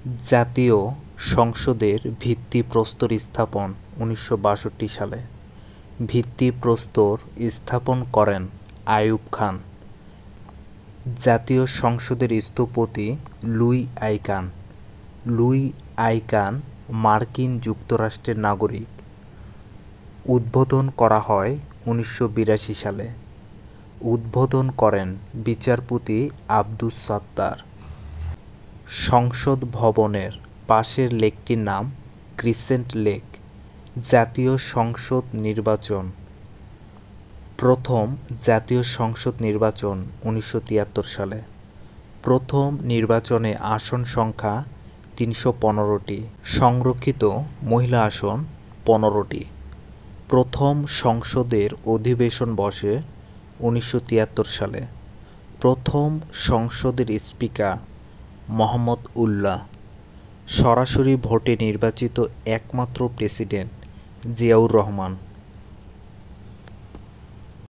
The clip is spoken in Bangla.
জাতীয় সংসদের ভিত্তিপ্রস্তর স্থাপন ১৯৬২ সালে। ভিত্তিপ্রস্তর স্থাপন করেন আইয়ুব খান। জাতীয় সংসদের স্থপতি লুই আইকান। লুই আইকান মার্কিন যুক্তরাষ্ট্রের নাগরিক। উদ্বোধন করা হয় ১৯৮২ সালে। উদ্বোধন করেন বিচারপতি আব্দুস সাত্তার। সংসদ ভবনের পাশের লেকটির নাম ক্রিসেন্ট লেক। জাতীয় সংসদ নির্বাচন। প্রথম জাতীয় সংসদ নির্বাচন ১৯৭৩ সালে। প্রথম নির্বাচনে আসন সংখ্যা ৩১৫টি, সংরক্ষিত মহিলা আসন 15টি। প্রথম সংসদের অধিবেশন বসে ১৯৭৩ সালে। প্রথম সংসদের স্পিকার মোহাম্মদ উল্লাহ। সরাসরি ভোটে নির্বাচিত একমাত্র প্রেসিডেন্ট জিয়াউর রহমান।